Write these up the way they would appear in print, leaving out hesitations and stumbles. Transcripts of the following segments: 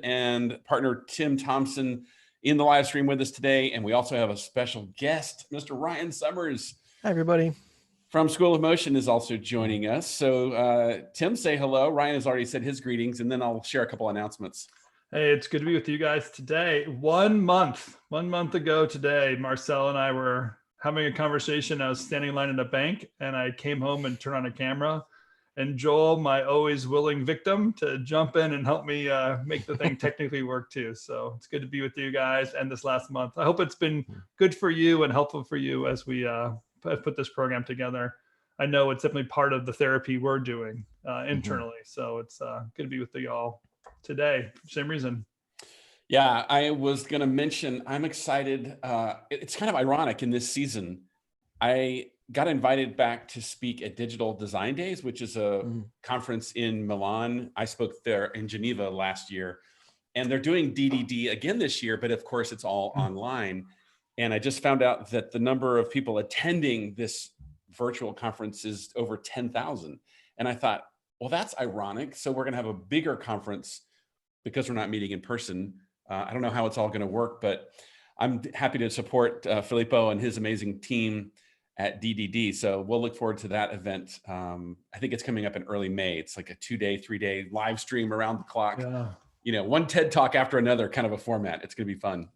and partner Tim Thompson in the live stream with us today. And we also have a special guest, Mr. Ryan Summers. Hi, everybody. From School of Motion is also joining us. So Tim, say hello. Ryan has already said his greetings, and then I'll share a couple announcements. Hey, it's good to be with you guys today. 1 month ago today, Marcel and I were having a conversation. I was standing in line at a bank, and I came home and turned on a camera. And Joel, my always willing victim, to jump in and help me make the thing technically work too. So it's good to be with you guys and this last month. I hope it's been good for you and helpful for you as we put this program together. I know it's definitely part of the therapy we're doing internally. So it's good to be with you all today. Same reason. Yeah, I was going to mention, I'm excited. It's kind of ironic in this season. I got invited back to speak at Digital Design Days, which is a conference in Milan. I spoke there in Geneva last year, and they're doing DDD again this year, but of course it's all online. And I just found out that the number of people attending this virtual conference is over 10,000. And I thought, well, that's ironic. So we're going to have a bigger conference because we're not meeting in person. I don't know how it's all going to work, but I'm happy to support Filippo and his amazing team at DDD. So we'll look forward to that event. I think it's coming up in early May. It's like a 2-day, 3-day live stream around the clock. Yeah. You know, one TED Talk after another kind of a format. It's going to be fun.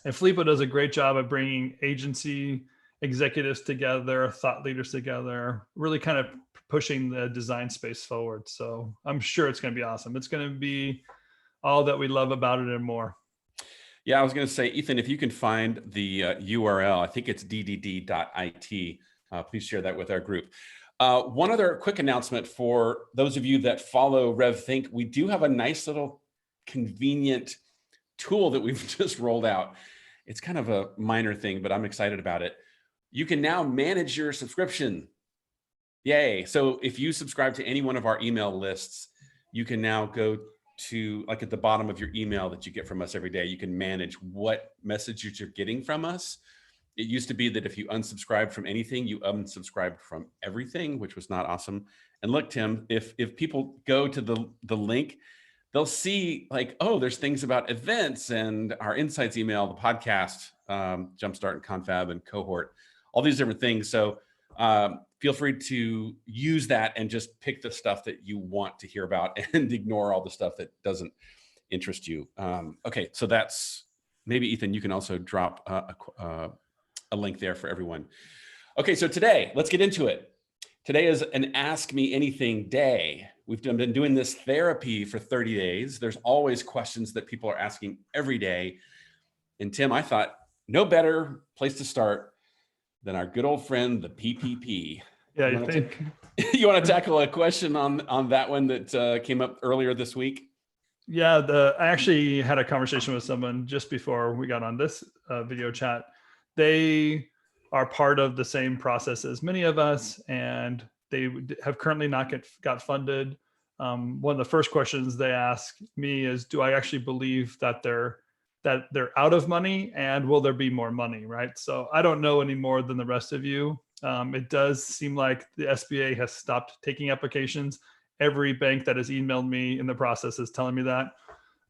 And Filippo does a great job of bringing agency executives together, thought leaders together, really kind of pushing the design space forward. So I'm sure it's going to be awesome. It's going to be all that we love about it and more. Yeah, I was going to say, Ethan, if you can find the URL, I think it's ddd.it. Please share that with our group. One other quick announcement for those of you that follow RevThink. We do have a nice little convenient tool that we've just rolled out. It's kind of a minor thing, but I'm excited about it. You can now manage your subscription. Yay. So if you subscribe to any one of our email lists, you can now go to, like, at the bottom of your email that you get from us every day, you can manage what messages you're getting from us. It used to be that if you unsubscribed from anything, you unsubscribed from everything, which was not awesome. And look, Tim, if people go to the link, they'll see, like, oh, there's things about events and our insights email, the podcast, Jumpstart and Confab and Cohort, all these different things. So feel free to use that and just pick the stuff that you want to hear about and ignore all the stuff that doesn't interest you. Okay, so that's, maybe Ethan, you can also drop a link there for everyone. Okay, so today, let's get into it. Today is an Ask Me Anything day. We've been doing this therapy for 30 days. There's always questions that people are asking every day. And Tim, I thought no better place to start than our good old friend, the PPP. Yeah, you think? You want to tackle a question on that one that came up earlier this week? Yeah, I actually had a conversation with someone just before we got on this video chat. They are part of the same process as many of us, and they have currently not got funded. One of the first questions they ask me is, do I actually believe that they're out of money, and will there be more money, right? So I don't know any more than the rest of you. It does seem like the SBA has stopped taking applications. Every bank that has emailed me in the process is telling me that.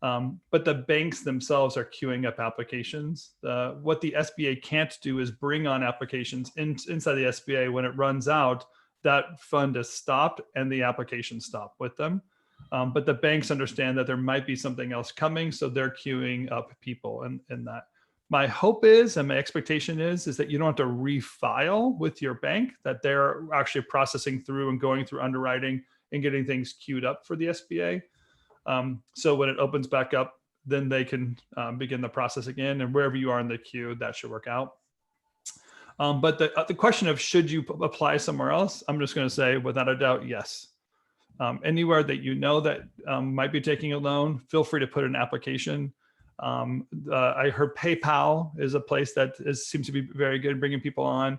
But the banks themselves are queuing up applications. What the SBA can't do is bring on applications inside the SBA. When it runs out, that fund is stopped and the applications stop with them. But the banks understand that there might be something else coming, so they're queuing up people in that. My hope is, and my expectation is that you don't have to refile with your bank, that they're actually processing through and going through underwriting and getting things queued up for the SBA. So when it opens back up, then they can begin the process again, and wherever you are in the queue, that should work out. But the question of should you apply somewhere else, I'm just going to say without a doubt, yes. Anywhere that you know that might be taking a loan, feel free to put an application. I heard PayPal is a place that seems to be very good at bringing people on.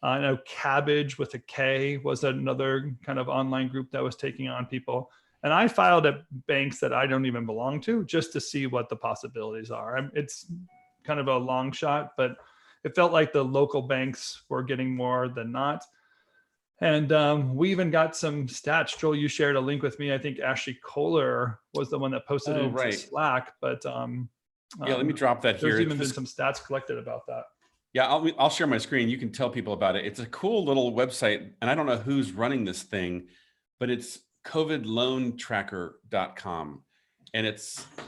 I know Cabbage with a K was another kind of online group that was taking on people. And I filed at banks that I don't even belong to just to see what the possibilities are. It's kind of a long shot, but it felt like the local banks were getting more than not. And we even got some stats. Joel, you shared a link with me. I think Ashley Kohler was the one that posted it Oh, into right. Slack, but Yeah, let me drop that here. there's even been some stats collected about that. Yeah, I'll share my screen. You can tell people about it. It's a cool little website, and I don't know who's running this thing, but it's covidloantracker.com. And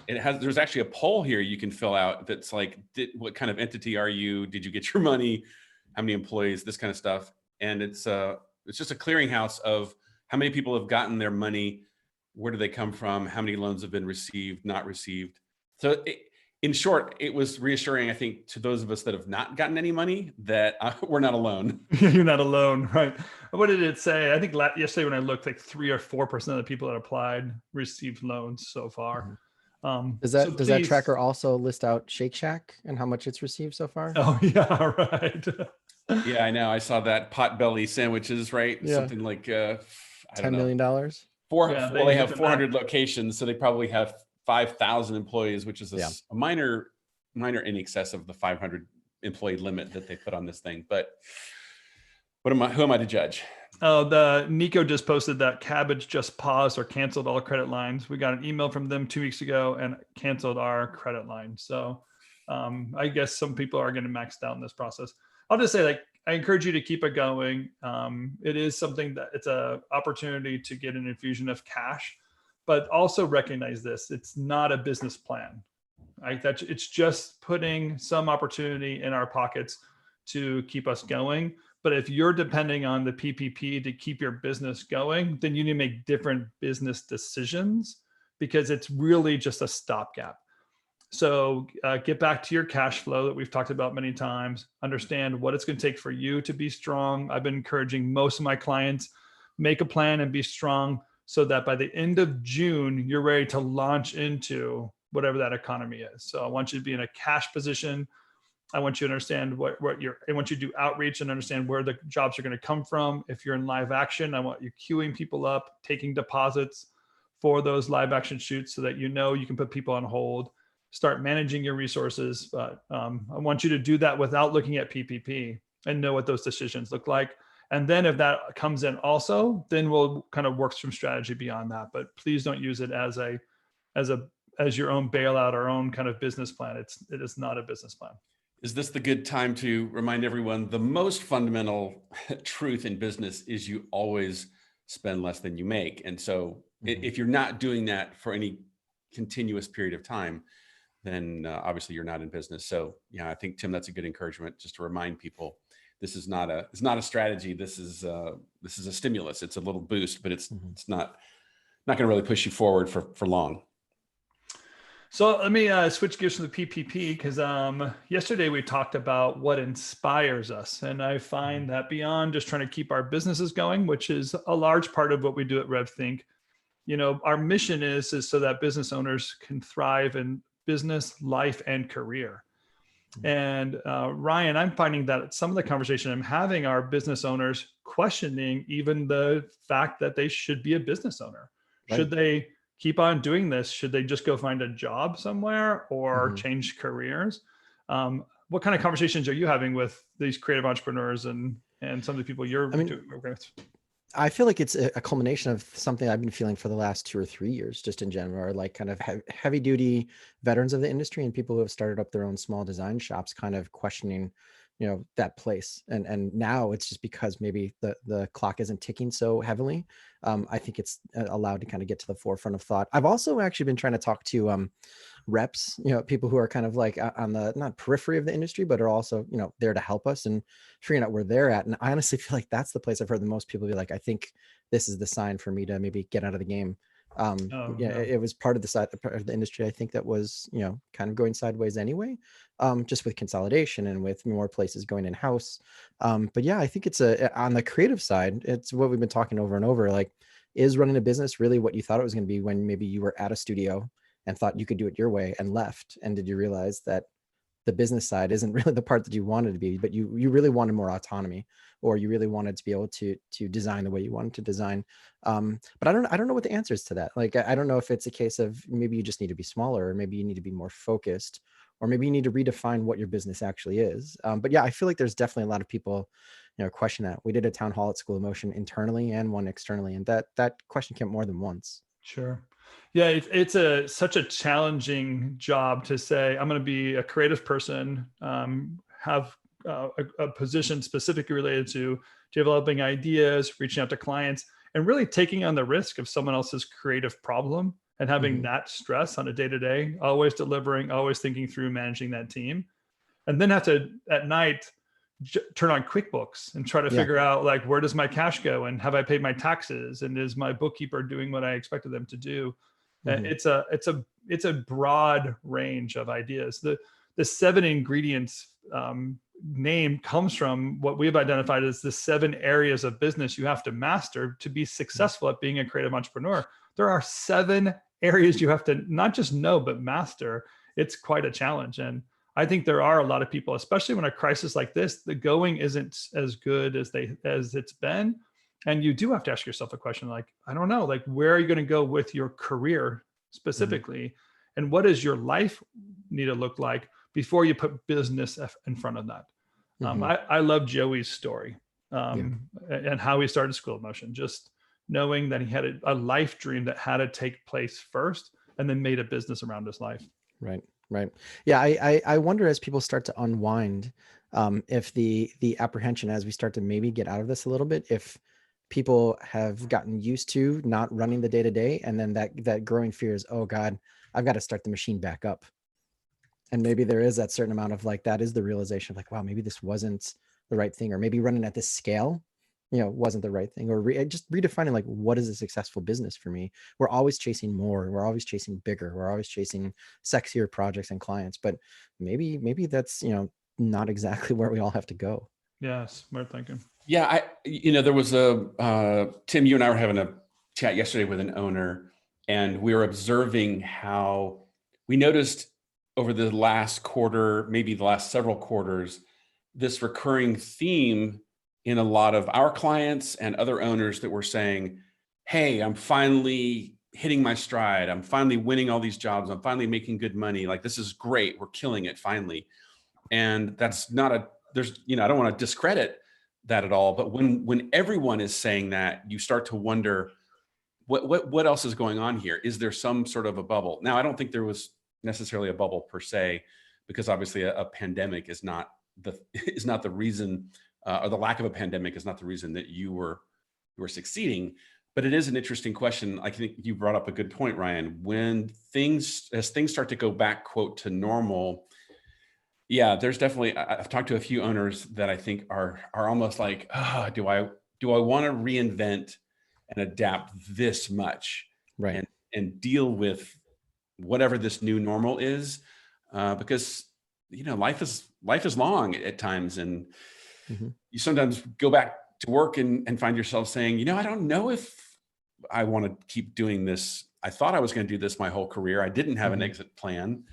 there's actually a poll here you can fill out that's like, what kind of entity are you? Did you get your money? How many employees? This kind of stuff. And it's just a clearinghouse of how many people have gotten their money, where do they come from, how many loans have been received, not received. So in short, it was reassuring, I think, to those of us that have not gotten any money that we're not alone. You're not alone, right? What did it say? I think yesterday when I looked, like 3 or 4% of the people that applied received loans so far. Does that tracker also list out Shake Shack and how much it's received so far? Oh yeah, right. Yeah, I know. I saw that Potbelly sandwiches, right? Yeah. Something like $10 million. Well, they have 400 locations, so they probably have 5,000 employees, which is a minor in excess of the 500 employee limit that they put on this thing. But who am I to judge? Oh, the Nico just posted that Cabbage just paused or canceled all credit lines. We got an email from them 2 weeks ago and canceled our credit line. So I guess some people are getting maxed out in this process. I'll just say, like, I encourage you to keep it going. It is something that it's an opportunity to get an infusion of cash, but also recognize this: it's not a business plan. It's just putting some opportunity in our pockets to keep us going. But if you're depending on the PPP to keep your business going, then you need to make different business decisions, because it's really just a stopgap. So get back to your cash flow that we've talked about many times. Understand what it's going to take for you to be strong. I've been encouraging most of my clients, make a plan and be strong, so that by the end of June, you're ready to launch into whatever that economy is. So I want you to be in a cash position. I want you to understand I want you to do outreach and understand where the jobs are going to come from. If you're in live action, I want you queuing people up, taking deposits for those live action shoots so that you can put people on hold, start managing your resources. But I want you to do that without looking at PPP and know what those decisions look like. And then if that comes in also, then we'll kind of work some strategy beyond that. But please don't use it as your own bailout or own kind of business plan. It is not a business plan. Is this the good time to remind everyone the most fundamental truth in business is you always spend less than you make? And so if you're not doing that for any continuous period of time, then obviously you're not in business. So yeah, I think, Tim, that's a good encouragement, just to remind people this is not a strategy. This is a stimulus. It's a little boost, but it's not going to really push you forward for long. So let me switch gears to the PPP, because yesterday we talked about what inspires us. And I find that beyond just trying to keep our businesses going, which is a large part of what we do at RevThink, our mission is so that business owners can thrive in business, life, and career. And Ryan, I'm finding that some of the conversation I'm having are business owners questioning even the fact that they should be a business owner. Right. Should they keep on doing this? Should they just go find a job somewhere or change careers? What kind of conversations are you having with these creative entrepreneurs and some of the people you're doing with? I feel like it's a culmination of something I've been feeling for the last 2 or 3 years, just in general, are like kind of heavy duty veterans of the industry and people who have started up their own small design shops, kind of questioning, that place. And now it's just because maybe the clock isn't ticking so heavily. I think it's allowed to kind of get to the forefront of thought. I've also actually been trying to talk to reps, people who are kind of like on the not periphery of the industry, but are also, there to help us and figuring out where they're at. And I honestly feel like that's the place I've heard the most people be like, I think this is the sign for me to maybe get out of the game. It was part of the side of the industry, I think, that was, kind of going sideways anyway, just with consolidation and with more places going in-house. But yeah, I think it's on the creative side, it's what we've been talking over and over, like, is running a business really what you thought it was going to be when maybe you were at a studio and thought you could do it your way and left? And did you realize that the business side isn't really the part that you wanted to be, but you really wanted more autonomy, or you really wanted to be able to design the way you wanted to design. But I don't know what the answer is to that. Like, I don't know if it's a case of maybe you just need to be smaller, or maybe you need to be more focused, or maybe you need to redefine what your business actually is. But yeah, I feel like there's definitely a lot of people question that. We did a town hall at School of Motion internally and one externally, and that question came more than once. Sure. Yeah, it's such a challenging job to say, I'm going to be a creative person, have a position specifically related to developing ideas, reaching out to clients, and really taking on the risk of someone else's creative problem and having that stress on a day-to-day, always delivering, always thinking through managing that team. And then have to, at night, turn on QuickBooks and try to figure out, like, where does my cash go, and have I paid my taxes, and is my bookkeeper doing what I expected them to do? It's a broad range of ideas. The 7 ingredients name comes from what we've identified as the 7 areas of business you have to master to be successful at being a creative entrepreneur. There are 7 areas you have to not just know, but master. It's quite a challenge. And I think there are a lot of people, especially when a crisis like this, the going isn't as good as it's been. And you do have to ask yourself a question like, I don't know, like, where are you going to go with your career specifically? And what does your life need to look like before you put business in front of that? I love Joey's story and how he started School of Motion, just knowing that he had a life dream that had to take place first and then made a business around his life. Right. Yeah. I wonder, as people start to unwind, if the apprehension, as we start to maybe get out of this a little bit, if people have gotten used to not running the day to day, and then that growing fear is, oh God, I've got to start the machine back up. And maybe there is that certain amount of, like, that is the realization of, like, wow, maybe this wasn't the right thing, or maybe running at this scale, wasn't the right thing, or just redefining, like, what is a successful business for me? We're always chasing more. We're always chasing bigger. We're always chasing sexier projects and clients, but maybe that's, not exactly where we all have to go. Yeah. Smart thinking. Yeah. There was Tim, you and I were having a chat yesterday with an owner, and we were observing how we noticed over the last quarter, maybe the last several quarters, this recurring theme in a lot of our clients and other owners that were saying, hey, I'm finally hitting my stride. I'm finally winning all these jobs. I'm finally making good money. Like, this is great. We're killing it finally. And that's not I don't want to discredit that at all. But when everyone is saying that, you start to wonder, what else is going on here? Is there some sort of a bubble? Now, I don't think there was necessarily a bubble per se, because obviously a pandemic is not the reason, or the lack of a pandemic is not the reason that you were succeeding. But it is an interesting question. I think you brought up a good point, Ryan. As things start to go back, quote, to normal, yeah, there's definitely, I've talked to a few owners that I think are almost like, do I want to reinvent and adapt this much, right, and deal with whatever this new normal is, because life is long at times, and you sometimes go back to work and find yourself saying, I don't know if I want to keep doing this. I thought I was going to do this my whole career. I didn't have an exit plan,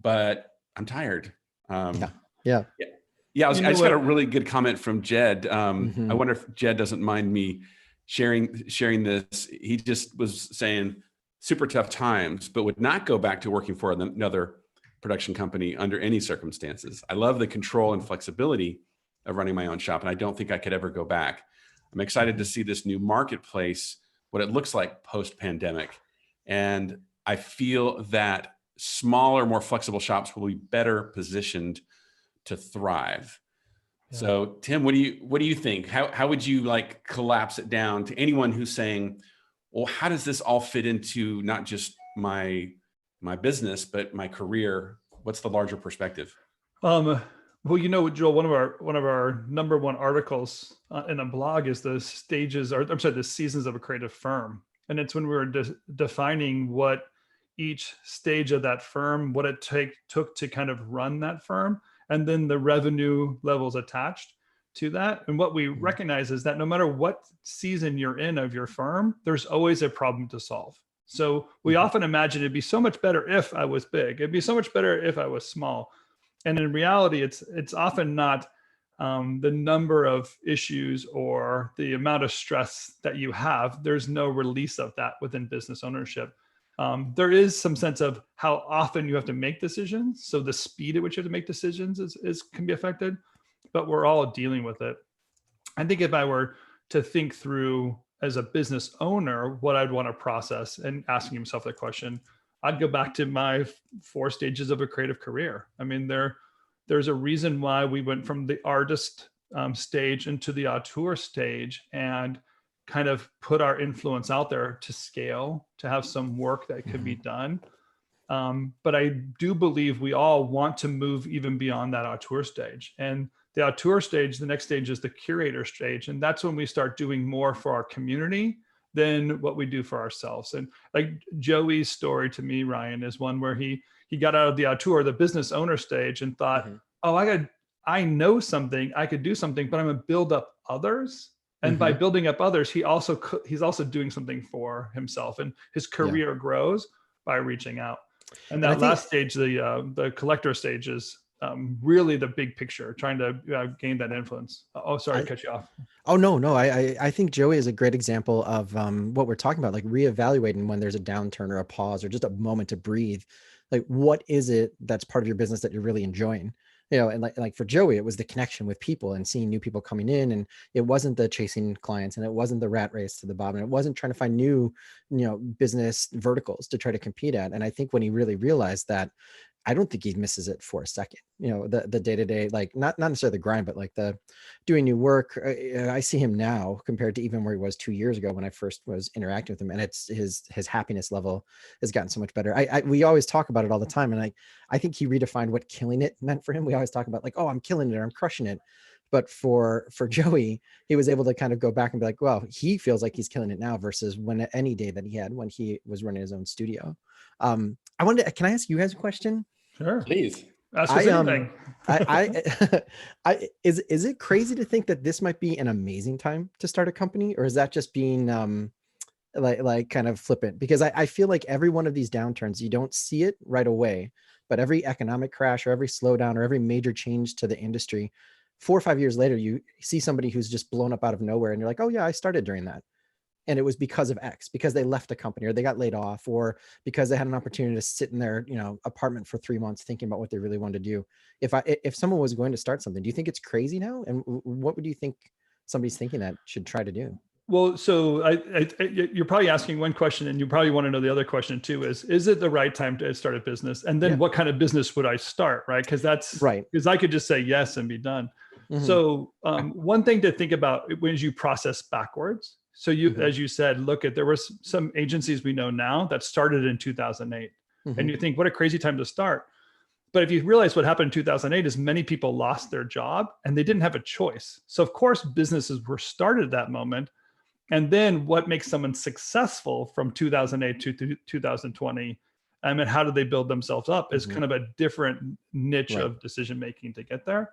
but I'm tired. Yeah. I just got a really good comment from Jed. I wonder if Jed doesn't mind me sharing this. He just was saying, super tough times, but would not go back to working for another production company under any circumstances. I love the control and flexibility of running my own shop, and I don't think I could ever go back. I'm excited to see this new marketplace, what it looks like post-pandemic. And I feel that smaller, more flexible shops will be better positioned to thrive. Yeah. So Tim, what do you think? How would you collapse it down to anyone who's saying, well, how does this all fit into not just my business, but my career? What's the larger perspective? Well, Joel, one of our number one articles in a blog is the seasons of a creative firm. And it's when we were defining what each stage of that firm, what it took to kind of run that firm, and then the revenue levels attached to that. And what we recognize is that no matter what season you're in of your firm, there's always a problem to solve. So we often imagine it'd be so much better if I was big. It'd be so much better if I was small. And in reality, it's often not the number of issues or the amount of stress that you have. There's no release of that within business ownership. There is some sense of how often you have to make decisions. So the speed at which you have to make decisions can be affected, but we're all dealing with it. I think if I were to think through as a business owner, what I'd want to process and asking himself that question, I'd go back to my 4 stages of a creative career. I mean, there's a reason why we went from the artist stage into the auteur stage and kind of put our influence out there to scale, to have some work that could be done. But I do believe we all want to move even beyond that auteur stage. And the auteur stage, the next stage is the curator stage. And that's when we start doing more for our community than what we do for ourselves. And like Joey's story to me, Ryan, is one where he got out of the auteur, the business owner stage, and thought, oh, I know something, I could do something, but I'm gonna build up others. And by building up others, he's also doing something for himself, and his career grows by reaching out. And that last stage, the collector stage, is really the big picture, trying to gain that influence. Oh, sorry, to cut you off. Oh, no. I think Joey is a great example of what we're talking about, like reevaluating when there's a downturn or a pause or just a moment to breathe. Like, what is it that's part of your business that you're really enjoying? And like for Joey, it was the connection with people and seeing new people coming in, and it wasn't the chasing clients, and it wasn't the rat race to the bottom, and it wasn't trying to find new, business verticals to try to compete at. And I think when he really realized that, I don't think he misses it for a second. The day-to-day, like not necessarily the grind, but like the doing new work. I see him now compared to even where he was 2 years ago when I first was interacting with him, and it's his happiness level has gotten so much better. We always talk about it all the time, and I think he redefined what killing it meant for him. We always talk about like, oh, I'm killing it, or I'm crushing it. But for Joey, he was able to kind of go back and be like, well, he feels like he's killing it now versus any day that he had when he was running his own studio. Can I ask you guys a question? Sure. Please. Ask us anything. Is it crazy to think that this might be an amazing time to start a company, or is that just being like kind of flippant? Because I feel like every one of these downturns, you don't see it right away, but every economic crash or every slowdown or every major change to the industry, 4 or 5 years later, you see somebody who's just blown up out of nowhere, and you're like, oh yeah, I started during that. And it was because of X, because they left a company or they got laid off, or because they had an opportunity to sit in their apartment for 3 months thinking about what they really wanted to do. If someone was going to start something, do you think it's crazy now? And what would you think somebody's thinking that should try to do? Well, so you're probably asking one question, and you probably want to know the other question too, is it the right time to start a business? And then what kind of business would I start, right? Because that's right. Because I could just say yes and be done. So one thing to think about when you process backwards. So as you said, there was some agencies we know now that started in 2008, and you think, what a crazy time to start. But if you realize what happened in 2008 is many people lost their job and they didn't have a choice. So of course, businesses were started at that moment. And then what makes someone successful from 2008 to 2020, and how do they build themselves up is kind of a different niche of decision-making to get there.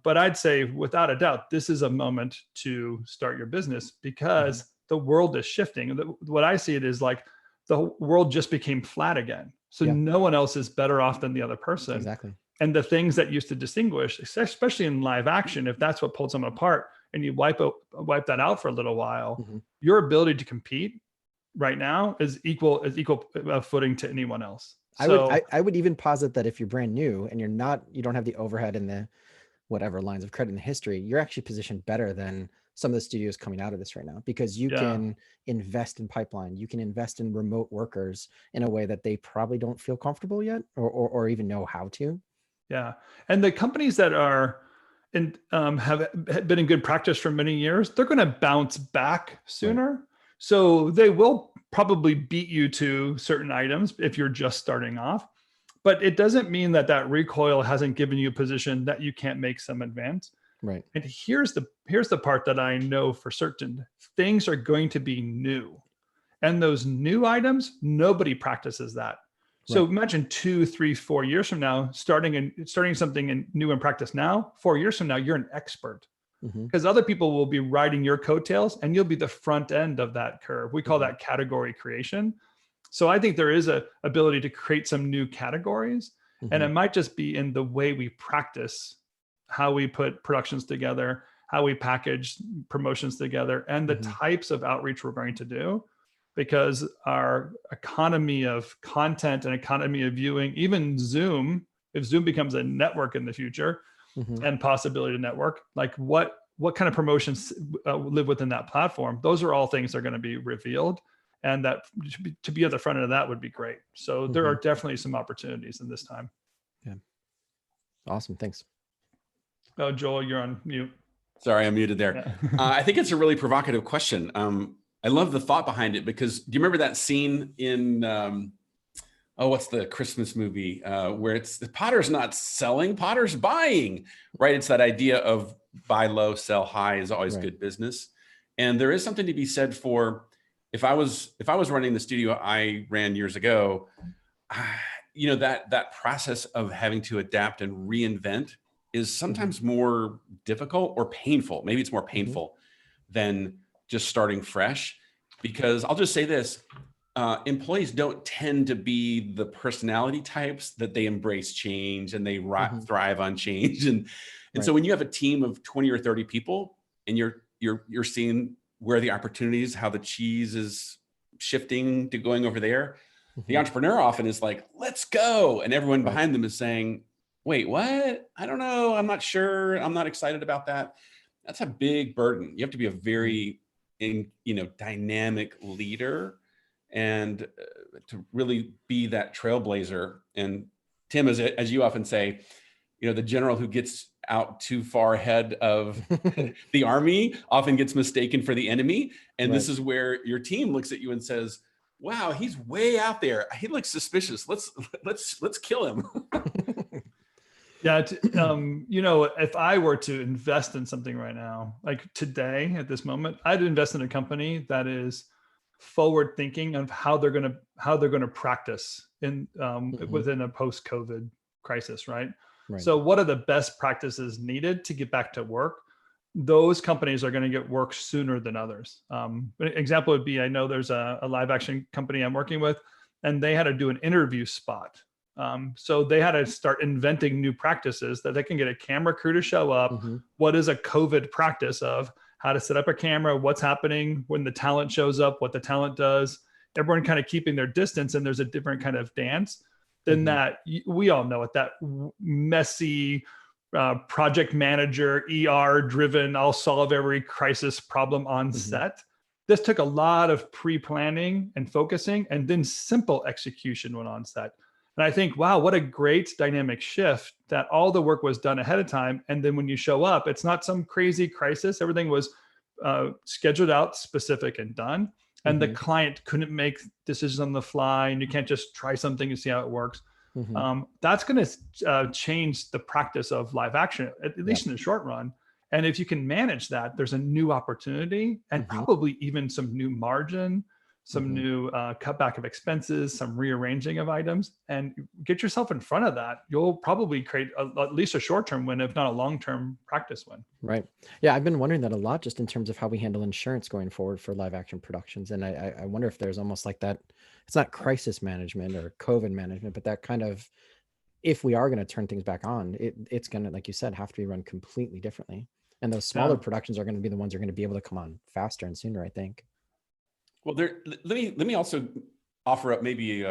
But I'd say without a doubt, this is a moment to start your business because the world is shifting. What I see it is like the world just became flat again. So no one else is better off than the other person. Exactly. And the things that used to distinguish, especially in live action, if that's what pulled someone apart and you wipe that out for a little while, your ability to compete right now is equal footing to anyone else. I would even posit that if you're brand new and you don't have the overhead and the whatever lines of credit in the history, you're actually positioned better than some of the studios coming out of this right now, because you can invest in pipeline, you can invest in remote workers in a way that they probably don't feel comfortable yet or even know how to. Yeah. And the companies that are have been in good practice for many years, they're going to bounce back sooner. Right. So they will probably beat you to certain items if you're just starting off. But it doesn't mean that recoil hasn't given you a position that you can't make some advance. Right. And here's the part that I know for certain. Things are going to be new. And those new items, nobody practices that. So imagine 2, 3, 4 years from now, starting something new in practice now, 4 years from now, you're an expert. Because other people will be riding your coattails and you'll be the front end of that curve. We call that category creation. So I think there is a ability to create some new categories, and it might just be in the way we practice, how we put productions together, how we package promotions together, and the types of outreach we're going to do, because our economy of content and economy of viewing, even Zoom, if Zoom becomes a network in the future and possibility to network, like what what kind of promotions live within that platform. Those are all things that are going to be revealed, and that to be at the front end of that would be great. So there are definitely some opportunities in this time. Yeah. Awesome. Thanks. Oh, Joel, you're on mute. Sorry, I'm muted there. Yeah. I think it's a really provocative question. I love the thought behind it, because do you remember that scene in, what's the Christmas movie where it's the Potter's not selling, Potter's buying, right? It's that idea of buy low, sell high is always good business. And there is something to be said for, if I was running the studio I ran years ago, that process of having to adapt and reinvent is sometimes more difficult or painful. Maybe it's more painful than just starting fresh, because I'll just say this, employees don't tend to be the personality types that they embrace change and they thrive on change. And so when you have a team of 20 or 30 people and you're seeing where the opportunities, how the cheese is shifting to going over there, the entrepreneur often is like, let's go. And everyone behind them is saying, wait, what? I don't know. I'm not sure. I'm not excited about that. That's a big burden. You have to be a very dynamic leader and to really be that trailblazer. And Tim, as you often say, the general who gets out too far ahead of the army often gets mistaken for the enemy. And this is where your team looks at you and says, wow, he's way out there. He looks suspicious. Let's kill him. Yeah. If I were to invest in something right now, like today at this moment, I'd invest in a company that is forward thinking of how they're going to practice in within a post-COVID crisis, right? So what are the best practices needed to get back to work? Those companies are going to get work sooner than others. An example would be, I know there's a live action company I'm working with, and they had to do an interview spot. So they had to start inventing new practices that they can get a camera crew to show up. What is a COVID practice of how to set up a camera, what's happening when the talent shows up, what the talent does, everyone kind of keeping their distance. And there's a different kind of dance than that. We all know it, that messy project manager, ER driven, I'll solve every crisis problem on set. This took a lot of pre-planning and focusing, and then simple execution when on set. And I think, wow, what a great dynamic shift that all the work was done ahead of time. And then when you show up, it's not some crazy crisis. Everything was scheduled out, specific and done. And the client couldn't make decisions on the fly, and you can't just try something and see how it works. That's going to change the practice of live action, at least in the short run. And if you can manage that, there's a new opportunity and probably even some new margin, some new cutback of expenses, some rearranging of items, and get yourself in front of that. You'll probably create at least a short-term win, if not a long-term practice win. Right. Yeah, I've been wondering that a lot, just in terms of how we handle insurance going forward for live action productions. And I wonder if there's almost like that, it's not crisis management or COVID management, but that kind of, if we are going to turn things back on, it's going to, like you said, have to be run completely differently. And those smaller productions are going to be the ones that are going to be able to come on faster and sooner, I think. Well, let me also offer up maybe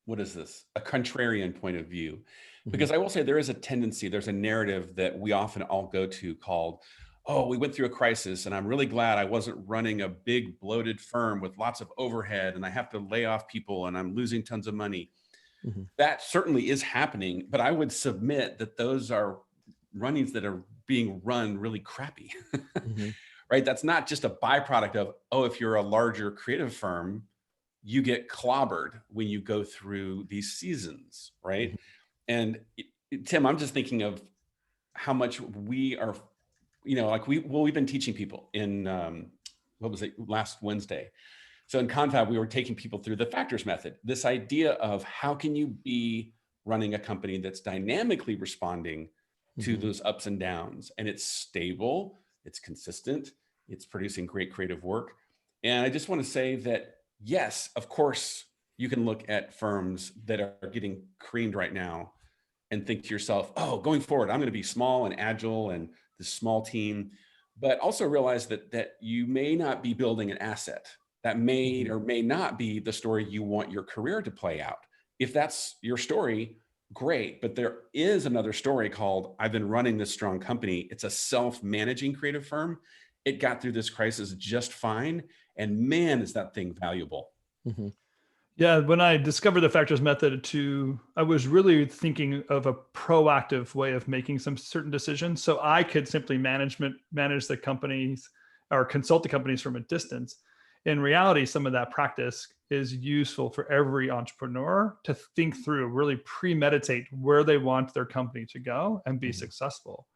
what is this? A contrarian point of view, because I will say there is a tendency, there's a narrative that we often all go to called, oh, we went through a crisis and I'm really glad I wasn't running a big bloated firm with lots of overhead and I have to lay off people and I'm losing tons of money. That certainly is happening, but I would submit that those are runnings that are being run really crappy. Right? That's not just a byproduct of, oh, if you're a larger creative firm, you get clobbered when you go through these seasons, right? And Tim, I'm just thinking of how much we are, like we've been teaching people in, what was it, last Wednesday. So in Confab, we were taking people through the factors method, this idea of how can you be running a company that's dynamically responding to those ups and downs, and it's stable, it's consistent, it's producing great creative work. And I just want to say that, yes, of course, you can look at firms that are getting creamed right now and think to yourself, oh, going forward, I'm going to be small and agile and this small team, but also realize that you may not be building an asset. That may or may not be the story you want your career to play out. If that's your story, great. But there is another story called I've been running this strong company. It's a self-managing creative firm. It got through this crisis just fine. And man, is that thing valuable. Mm-hmm. Yeah, when I discovered the factors method I was really thinking of a proactive way of making some certain decisions. So I could simply manage the companies or consult the companies from a distance. In reality, some of that practice is useful for every entrepreneur to think through, really premeditate where they want their company to go and be successful.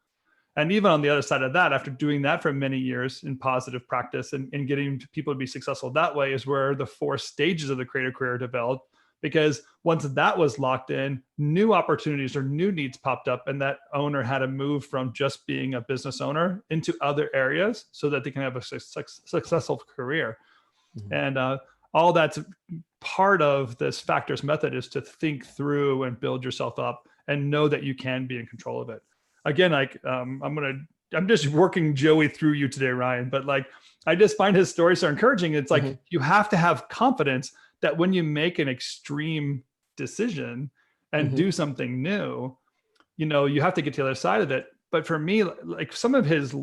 And even on the other side of that, after doing that for many years in positive practice and getting people to be successful that way, is where the 4 stages of the creative career developed. Because once that was locked in, new opportunities or new needs popped up, and that owner had to move from just being a business owner into other areas so that they can have a successful career. Mm-hmm. And all that's part of this factors method, is to think through and build yourself up and know that you can be in control of it. Again, like I'm just working Joey through you today, Ryan, but like, I just find his story so encouraging. It's like, you have to have confidence that when you make an extreme decision and do something new, you have to get to the other side of it. But for me, like, some of his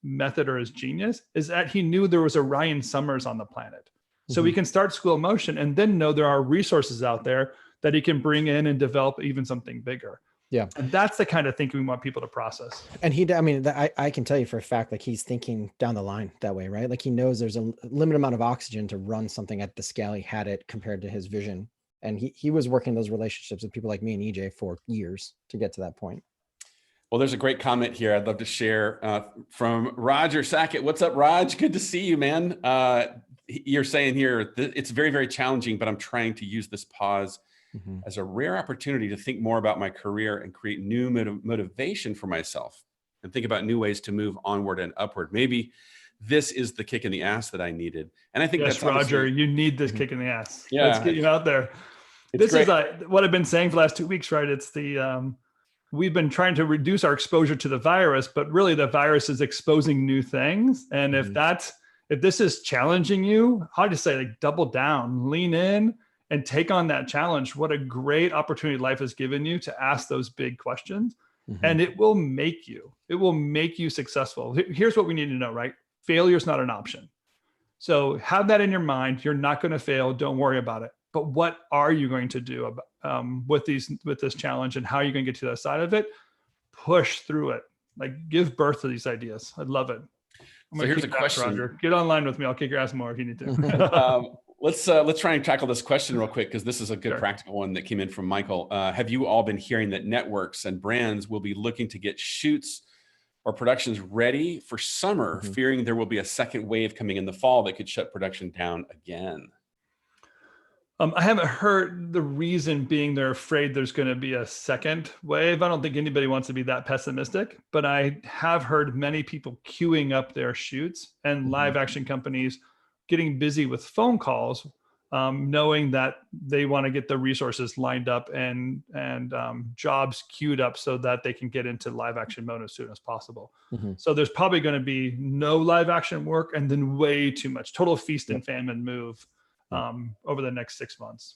method or his genius is that he knew there was a Ryan Summers on the planet. So he can start School of Motion and then know there are resources out there that he can bring in and develop even something bigger. Yeah. And that's the kind of thinking we want people to process. And I can tell you for a fact, like, he's thinking down the line that way, right? Like, he knows there's a limited amount of oxygen to run something at the scale he had it compared to his vision. And he was working those relationships with people like me and EJ for years to get to that point. Well, there's a great comment here I'd love to share from Roger Sackett. What's up, Raj? Good to see you, man. You're saying here, it's very, very challenging, but I'm trying to use this pause as a rare opportunity to think more about my career and create new motivation for myself and think about new ways to move onward and upward. Maybe this is the kick in the ass that I needed. And I think yes, that's Roger, you need this kick in the ass. Yeah, let's get you out there. This is what I've been saying for the last 2 weeks, right? It's we've been trying to reduce our exposure to the virus, but really the virus is exposing new things. And if this is challenging you, I'll just say, like, double down, lean in, and take on that challenge. What a great opportunity life has given you to ask those big questions. And it will make you successful. Here's what we need to know, right? Failure is not an option. So have that in your mind. You're not going to fail. Don't worry about it. But what are you going to do with this challenge, and how are you going to get to the other side of it? Push through it. Like, give birth to these ideas. I love it. So here's a question. Roger, get online with me. I'll kick your ass more if you need to. Let's try and tackle this question real quick, because this is a good practical one that came in from Michael. Have you all been hearing that networks and brands will be looking to get shoots or productions ready for summer, fearing there will be a second wave coming in the fall that could shut production down again? I haven't heard the reason being they're afraid there's going to be a second wave. I don't think anybody wants to be that pessimistic, but I have heard many people queuing up their shoots and live action companies getting busy with phone calls, knowing that they want to get the resources lined up and jobs queued up so that they can get into live action mode as soon as possible. So there's probably going to be no live action work, and then way too much, total feast and famine move over the next 6 months.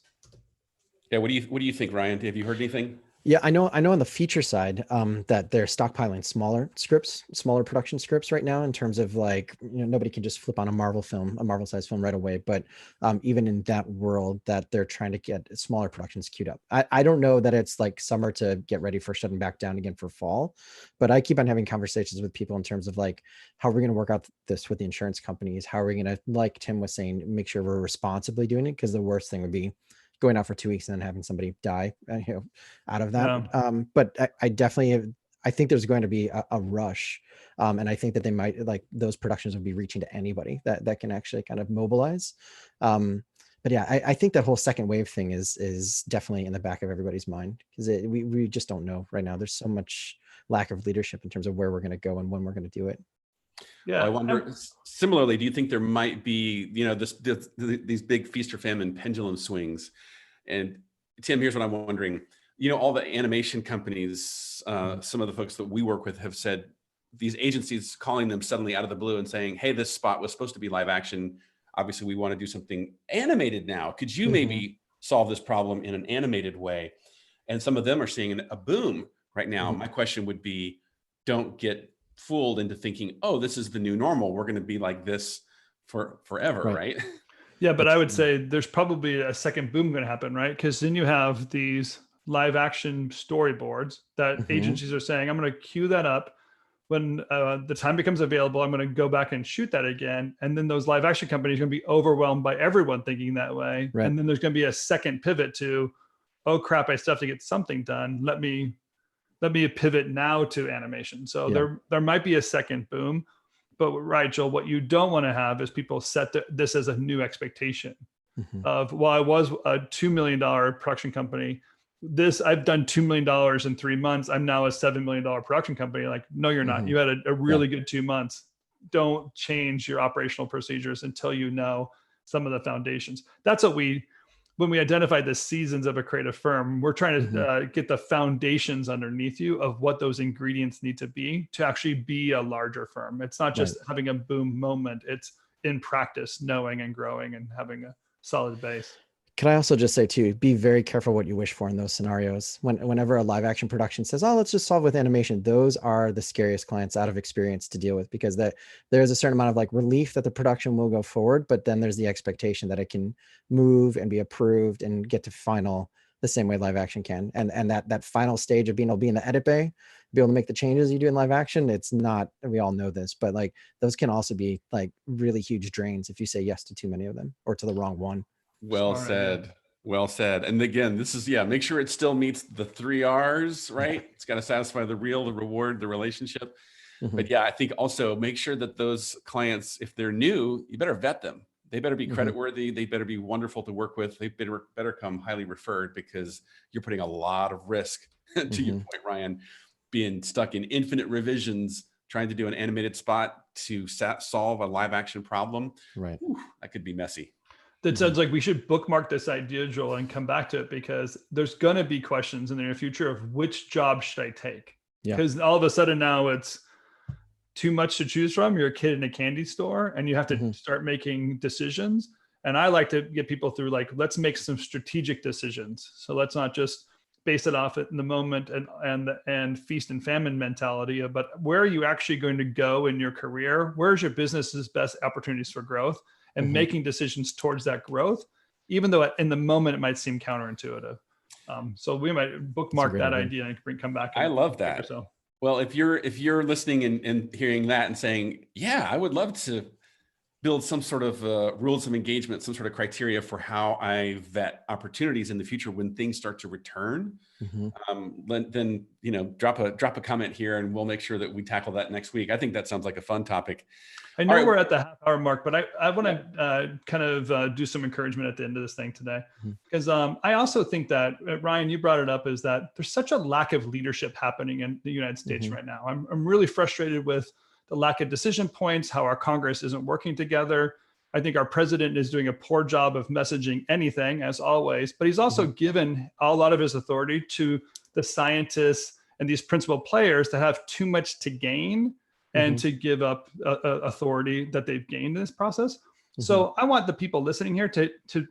Yeah. What do you think, Ryan? Have you heard anything? Yeah, I know on the feature side that they're stockpiling smaller production scripts right now, in terms of, like, nobody can just flip on a Marvel sized film right away. But even in that world, that they're trying to get smaller productions queued up. I don't know that it's like summer to get ready for shutting back down again for fall, but I keep on having conversations with people in terms of, like, how are we going to work out this with the insurance companies? How are we going to, like Tim was saying, make sure we're responsibly doing it? Because the worst thing would be going out for 2 weeks and then having somebody die, out of that. But I definitely think there's going to be a rush. And I think that they might, like, those productions would be reaching to anybody that can actually kind of mobilize. But yeah, I think that whole second wave thing is definitely in the back of everybody's mind, because we just don't know right now. There's so much lack of leadership in terms of where we're going to go and when we're going to do it. Yeah, well, I wonder, similarly, do you think there might be, these big feast or famine pendulum swings? And Tim, here's what I'm wondering. All the animation companies, some of the folks that we work with have said, these agencies calling them suddenly out of the blue and saying, hey, this spot was supposed to be live action. Obviously, we want to do something animated now. Could you maybe solve this problem in an animated way? and some of them are seeing a boom right now. Mm-hmm. My question would be, don't get fooled into thinking, oh, this is the new normal. We're going to be like this for forever, right? Yeah, but I would say there's probably a second boom going to happen, right? Because then you have these live action storyboards that agencies are saying, I'm going to queue that up. When the time becomes available, I'm going to go back and shoot that again. And then those live action companies are going to be overwhelmed by everyone thinking that way. Right. And then there's going to be a second pivot to, oh crap, I still have to get something done. Let me pivot now to animation. So there might be a second boom. But right, Joel, what you don't want to have is people set this as a new expectation of, well, I was a $2 million production company. I've done $2 million in 3 months. I'm now a $7 million production company. Like, no, you're not. You had a really good 2 months. Don't change your operational procedures until you know some of the foundations. That's what when we identify the seasons of a creative firm, we're trying to get the foundations underneath you of what those ingredients need to be to actually be a larger firm. It's not just having a boom moment. It's in practice, knowing and growing and having a solid base. Can I also just say too, be very careful what you wish for in those scenarios. Whenever a live action production says, oh, let's just solve with animation, those are the scariest clients out of experience to deal with, because there's a certain amount of like relief that the production will go forward, but then there's the expectation that it can move and be approved and get to final the same way live action can. And that final stage of being able to be in the edit bay, be able to make the changes you do in live action, it's not, we all know this, but like those can also be like really huge drains if you say yes to too many of them or to the wrong one. Well said. Well said. And again, this is, make sure it still meets the 3 R's, right? It's got to satisfy the real, the reward, the relationship. But I think also make sure that those clients, if they're new, you better vet them. They better be creditworthy. They better be wonderful to work with. They better come highly referred, because you're putting a lot of risk, to your point, Ryan, being stuck in infinite revisions, trying to do an animated spot to solve a live action problem. Right. Whew, that could be messy. That sounds like we should bookmark this idea, Joel, and come back to it, because there's going to be questions in the near future of which job should I take? Because all of a sudden now it's too much to choose from. You're a kid in a candy store and you have to start making decisions. And I like to get people through, like, let's make some strategic decisions. So let's not just base it off in the moment and feast and famine mentality, but where are you actually going to go in your career? Where's your business's best opportunities for growth? And making decisions towards that growth, even though in the moment it might seem counterintuitive. So we might bookmark that idea and come back. I love that. Well, if you're listening and hearing that and saying, yeah, I would love to build some sort of rules of engagement, some sort of criteria for how I vet opportunities in the future when things start to return, then drop a comment here and we'll make sure that we tackle that next week. I think that sounds like a fun topic. I know we're at the half-hour mark, but I want to kind of do some encouragement at the end of this thing today, because I also think that, Ryan, you brought it up, is that there's such a lack of leadership happening in the United States right now. I'm really frustrated with the lack of decision points, how our Congress isn't working together. I think our president is doing a poor job of messaging anything, as always, but he's also given a lot of his authority to the scientists and these principal players that have too much to gain and to give up authority that they've gained in this process. So I want the people listening here to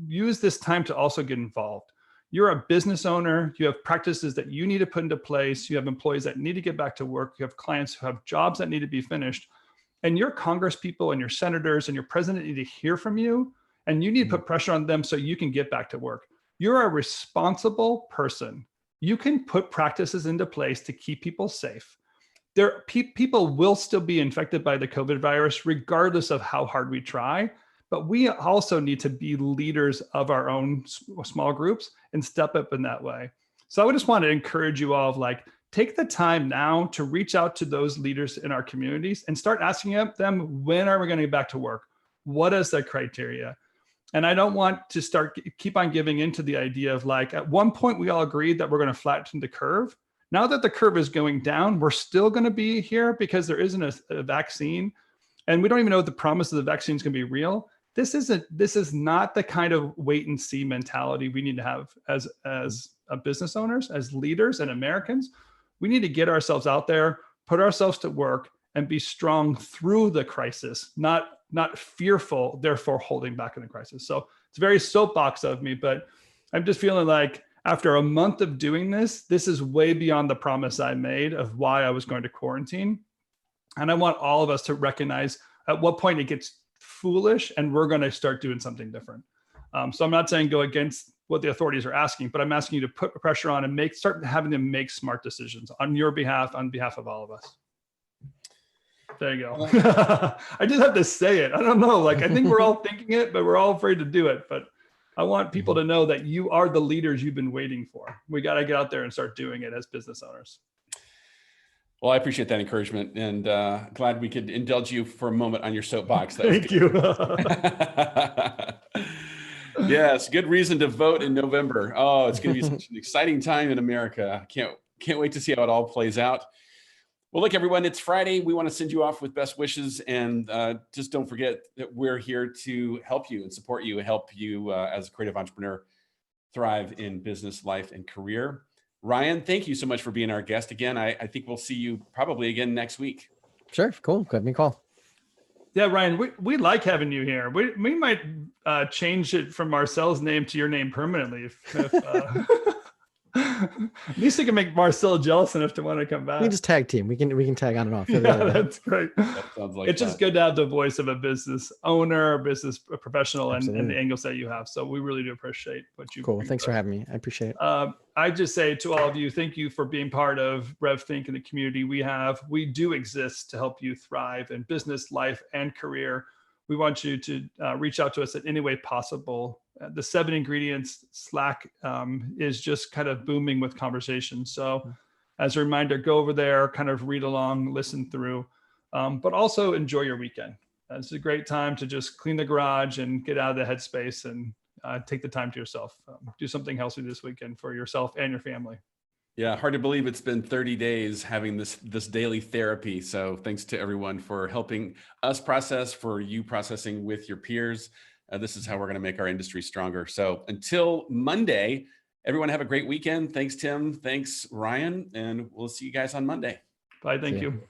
use this time to also get involved. You're a business owner. You have practices that you need to put into place. You have employees that need to get back to work. You have clients who have jobs that need to be finished. And your Congress people and your senators and your president need to hear from you. And you need to put pressure on them so you can get back to work. You're a responsible person. You can put practices into place to keep people safe. People will still be infected by the COVID virus, regardless of how hard we try. But we also need to be leaders of our own small groups and step up in that way. So I would just want to encourage you all, take the time now to reach out to those leaders in our communities and start asking them, when are we going to get back to work? What is the criteria? And I don't want to keep on giving into the idea of, at one point we all agreed that we're going to flatten the curve. Now that the curve is going down, we're still going to be here because there isn't a vaccine, and we don't even know if the promise of the vaccine is going to be real. This is not the kind of wait and see mentality we need to have as business owners, as leaders and Americans. We need to get ourselves out there, put ourselves to work, and be strong through the crisis, not fearful, therefore holding back in the crisis. So it's very soapbox of me, but I'm just feeling like after a month of doing this is way beyond the promise I made of why I was going to quarantine. And I want all of us to recognize at what point it gets foolish and we're going to start doing something different. So I'm not saying go against what the authorities are asking, but I'm asking you to put pressure on and start having them make smart decisions on your behalf, on behalf of all of us. There you go. I just have to say it. I don't know. Like, I think we're all thinking it, but we're all afraid to do it. But I want people to know that you are the leaders you've been waiting for. We got to get out there and start doing it as business owners. Well, I appreciate that encouragement, and glad we could indulge you for a moment on your soapbox. Thank you. Yes, good reason to vote in November. Oh, it's going to be such an exciting time in America. Can't wait to see how it all plays out. Well, look, everyone, it's Friday. We want to send you off with best wishes, and just don't forget that we're here to help you and support you, help you as a creative entrepreneur thrive in business, life, and career. Ryan, thank you so much for being our guest again. I think we'll see you probably again next week. Sure, cool. Give me a call. Yeah, Ryan, we like having you here. We might change it from Marcel's name to your name permanently. At least we can make Marcel jealous enough to want to come back. We can just tag team. We can tag on and off. Yeah, that's great. That sounds like it's just good to have the voice of a business owner, business professional, and the angles that you have. So we really do appreciate what you. Cool. Thanks for having me. I appreciate it. I just say to all of you, thank you for being part of RevThink and the community we have. We do exist to help you thrive in business, life, and career. We want you to reach out to us in any way possible. The 7 ingredients Slack is just kind of booming with conversation. So as a reminder, go over there, kind of read along, listen through, but also enjoy your weekend. It's a great time to just clean the garage and get out of the headspace and take the time to yourself. Do something healthy this weekend for yourself and your family. Yeah, hard to believe it's been 30 days having this daily therapy. So thanks to everyone for helping us process, for you processing with your peers. This is how we're going to make our industry stronger. So until Monday, everyone have a great weekend. Thanks, Tim. Thanks, Ryan. And we'll see you guys on Monday. Bye. Thank you.